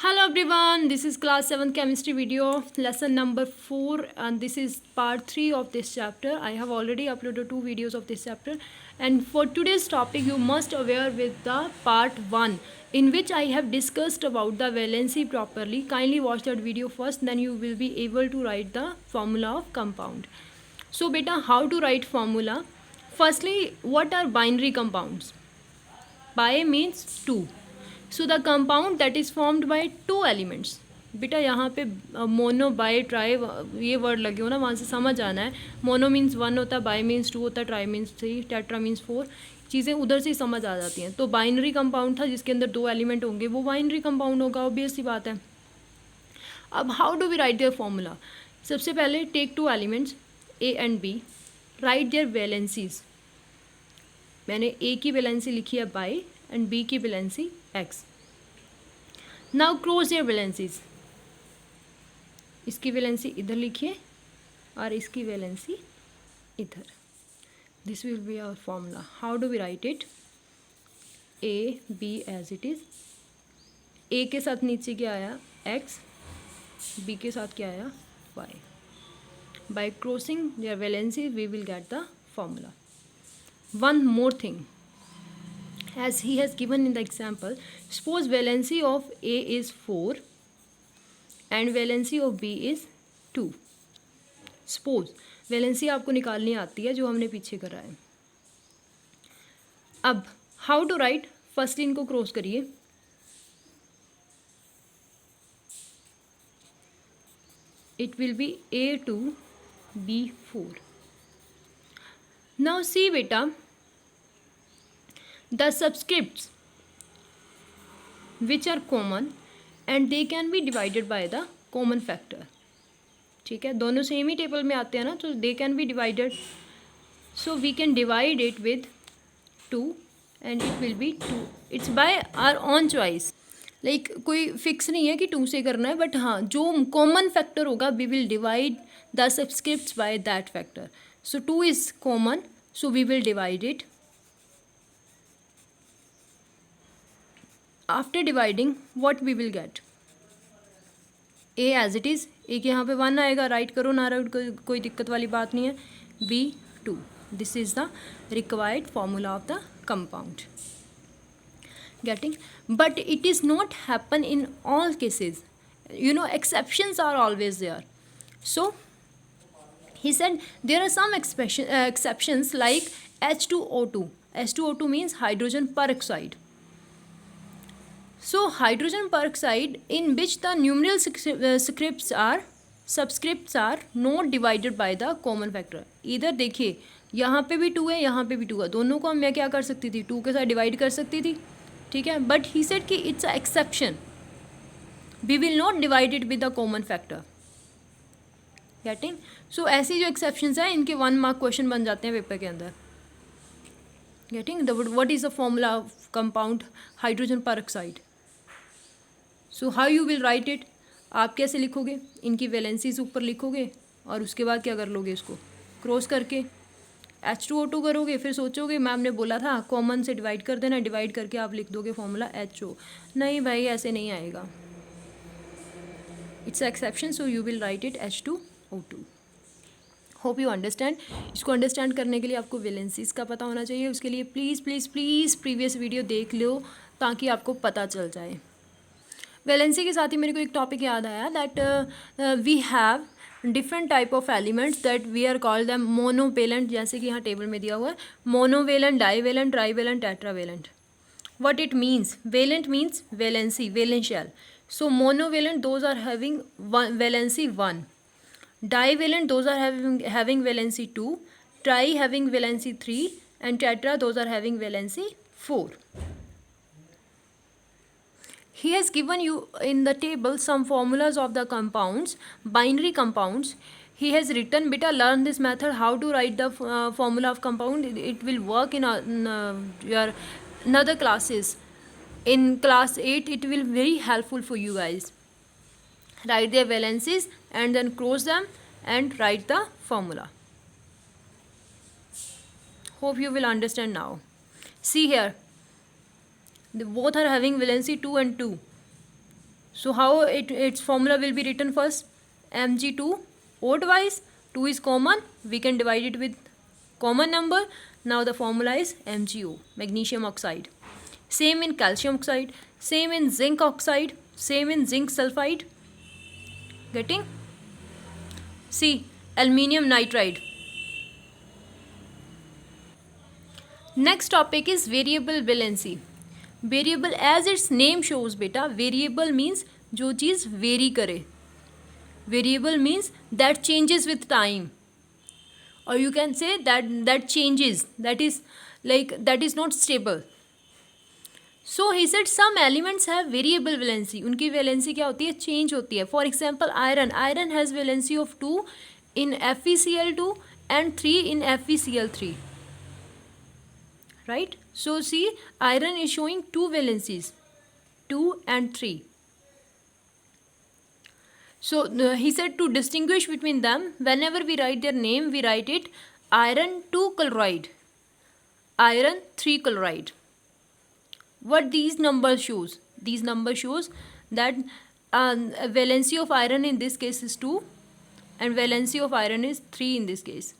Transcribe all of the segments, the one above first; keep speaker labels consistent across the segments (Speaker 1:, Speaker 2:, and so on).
Speaker 1: Hello everyone, this is class 7th chemistry video lesson number 4 and this is part 3 of this chapter. I have already uploaded 2 videos of this chapter and for today's topic you must aware with the part 1 in which I have discussed about the valency properly. Kindly watch that video first, then you will be able to write the formula of compound. So beta, how to write formula? Firstly, what are binary compounds? Bi means 2. So the compound that is formed by two elements. बेटा यहाँ पे mono bye try ये word लगे हो ना, वहाँ से समझ आना है. मोनो मीन्स 1 होता है, बाय मीन्स 2 होता है, ट्राई मीन्स 3, टेट्रा मीन्स 4. चीज़ें उधर से ही समझ आ जाती हैं. तो बाइनरी कंपाउंड था जिसके अंदर 2 एलिमेंट होंगे, वो बाइनरी कंपाउंड होगा, ऑब्वियस सी बात है. अब how do we write their formula? सबसे पहले take 2 elements A and B, write their valencies. मैंने ए की वैलेंसी लिखी है बाई एंड बी की valency X. Now cross their valencies. इसकी वैलेंसी इधर लिखिए और इसकी वैलेंसी इधर. This will be our formula. How do we write it? A B as it is. A के साथ नीचे क्या आया? एक्स. बी के साथ क्या आया? Why. By crossing their valency we will get the formula. One more thing, as he has given in the example, suppose valency of A is 4 and valency of B is 2. Suppose valency आपको निकालनी आती है जो हमने पीछे करा है. अब how to write? फर्स्ट इनको क्रॉस करिए. It will be A2 B4. Now see beta, the subscripts which are common and they can be divided by the common factor. ठीक है, दोनों सेम ही टेबल में आते हैं ना, तो they can be divided. So we can divide it with 2 and it will be 2. It's by our own choice. Like कोई fix नहीं है कि 2 से करना है, बट हाँ जो कॉमन फैक्टर होगा we will divide the subscripts by that factor. So 2 is common, so we will divide it. After dividing, what we will get? A as it is. A के यहाँ पे 1 आएगा, राइट करो ना right, कोई दिक्कत वाली बात नहीं है. B 2. This is the required formula of the compound. Getting? But it is not happen in all cases. You know, exceptions are always there. So he said there are some exceptions like H2O2. H2O2 means hydrogen peroxide. So hydrogen peroxide in which the numeral subscripts are not divided by the common factor. इधर देखिए यहाँ पे भी 2 है, यहाँ पे भी 2 है, दोनों को मैं क्या कर सकती थी? 2 के साथ डिवाइड कर सकती थी. ठीक है, बट ही सेड कि it's a exception. We will not divide it with the common factor. Getting? So ऐसी जो एक्सेप्शंस हैं इनके 1 मार्क क्वेश्चन बन जाते हैं पेपर के अंदर. Getting? The what is the formula of compound hydrogen peroxide? So how you will write it? आप कैसे लिखोगे? इनकी वैलेंसीज ऊपर लिखोगे और उसके बाद क्या कर लोगे? इसको क्रॉस करके H2O2 करोगे, फिर सोचोगे मैम ने बोला था कॉमन से डिवाइड कर देना, डिवाइड करके आप लिख दोगे फॉर्मूला HO. नहीं भाई, ऐसे नहीं आएगा. It's exception, so you will write it H2O2. Hope you understand. इसको अंडरस्टैंड करने के लिए आपको वैलेंसीज का पता होना चाहिए. उसके लिए please please please previous video देख लो ताकि आपको पता चल जाए. वैलेंसी के साथ ही मेरे को एक टॉपिक याद आया that we have different type of elements that we are called them monovalent. जैसे कि यहाँ टेबल में दिया हुआ है monovalent, divalent, trivalent, tetravalent. What it means? Valent means valency, valential. So monovalent, those are having valency 1. Divalent, those are having valency 2. Tri having valency 3 and tetra, those are having valency 4. He has given you in the table some formulas of the compounds, binary compounds. He has written, beta, learn this method how to write the formula of compound. It will work in your another classes. In class 8 it will very helpful for you guys. Write their valencies and then cross them and write the formula. Hope you will understand now. See here, both are having valency 2 and 2. So how its formula will be written first? Mg2 odd wise, 2 is common, we can divide it with common number. Now the formula is MgO, magnesium oxide. Same in calcium oxide, same in zinc oxide, same in zinc sulfide. Getting? See, aluminium nitride. Next topic is variable valency. Variable, as its name shows beta, variable means जो चीज़ very करे. Variable means that changes with time, or you can say that changes, that is not stable. So he said some elements have variable valency. उनकी valency क्या होती है? Change होती है. For example, iron has valency of 2 in FeCl2 and 3 in FeCl3. Right? So see, iron is showing two valencies, 2 and 3. So he said to distinguish between them, whenever we write their name, we write it iron 2 chloride, iron 3 chloride. What these numbers shows? These numbers shows that valency of iron in this case is 2 and valency of iron is 3 in this case.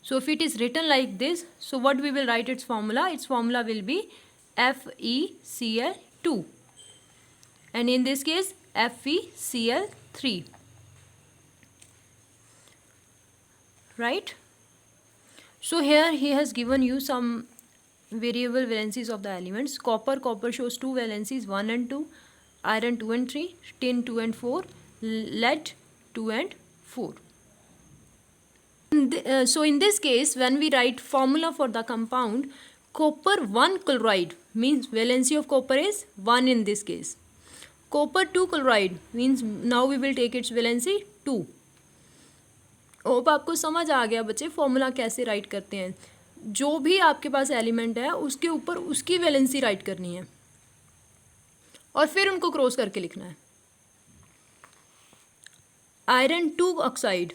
Speaker 1: So if it is written like this, so what we will write its formula? Its formula will be FeCl2 and in this case FeCl3. Right? So here he has given you some variable valencies of the elements. Copper shows two valencies, 1 and 2, iron 2 and 3, tin 2 and 4, lead 2 and 4. So in this case, when we write formula for the compound, copper 1 chloride means valency of copper is 1 in this case. Copper 2 chloride means now we will take its valency 2. Hope आपको समझ आ गया बच्चे formula कैसे right करते हैं. जो भी आपके पास एलिमेंट है उसके ऊपर उसकी वैलेंसी राइट करनी है और फिर उनको क्रॉस करके लिखना है. Iron 2 oxide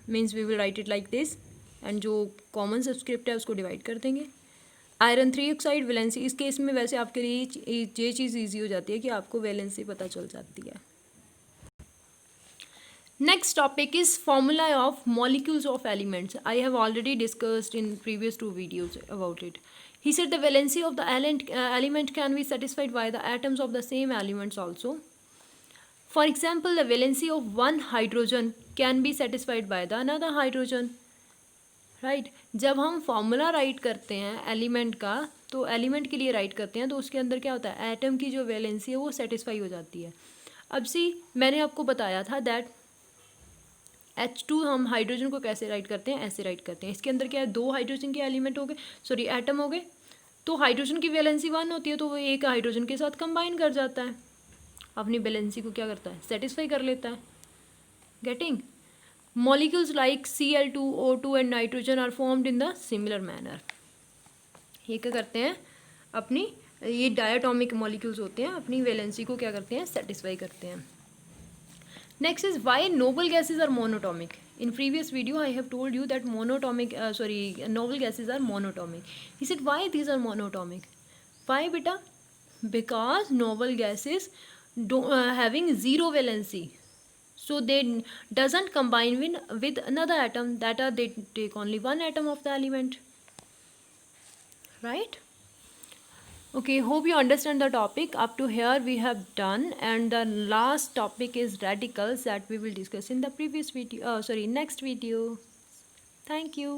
Speaker 1: means we will write it like this and जो कॉमन सब्सक्रिप्ट है उसको डिवाइड कर देंगे. आयरन 3 ऑक्साइड वैलेंसी, इस केस में वैसे आपके लिए ये चीज़ ईजी हो जाती है कि आपको वैलेंसी पता चल जाती है. Next topic is formula of molecules of elements. I have already discussed in previous 2 videos about it. He said the valency of the element can be satisfied by the atoms of the same elements also. For example, the valency of one hydrogen can be satisfied by the another hydrogen. Right? जब हम formula right करते हैं element का, तो element के लिए right करते हैं तो उसके अंदर क्या होता है, एटम की जो वैलेंसी है वो सेटिस्फाई हो जाती है. अब सी मैंने आपको बताया था दैट H2 हम हाइड्रोजन को कैसे राइट करते हैं, ऐसे राइट करते हैं. इसके अंदर क्या है, 2 हाइड्रोजन के एलिमेंट हो गए, सॉरी एटम हो गए, तो हाइड्रोजन की वैलेंसी 1 होती है तो वो एक हाइड्रोजन के साथ कंबाइन कर जाता है, अपनी वैलेंसी को क्या करता है, सेटिस्फाई कर लेता है. Getting? Molecules like Cl2, O2 and nitrogen are formed in the similar manner. ये क्या करते हैं, अपनी ये डायटोमिक मॉलिक्यूल्स होते हैं, अपनी वैलेंसी को क्या करते हैं, सेटिस्फाई करते हैं. Next is why noble gases are monatomic. In previous video I have told you that noble gases are monatomic. He said why these are monatomic? Why beta? Because noble gases having zero valency, so they doesn't combine with another atom, that they take only one atom of the element. Right? Okay, hope you understand the topic. Up to here we have done, and the last topic is radicals that we will discuss in the next video. Thank you.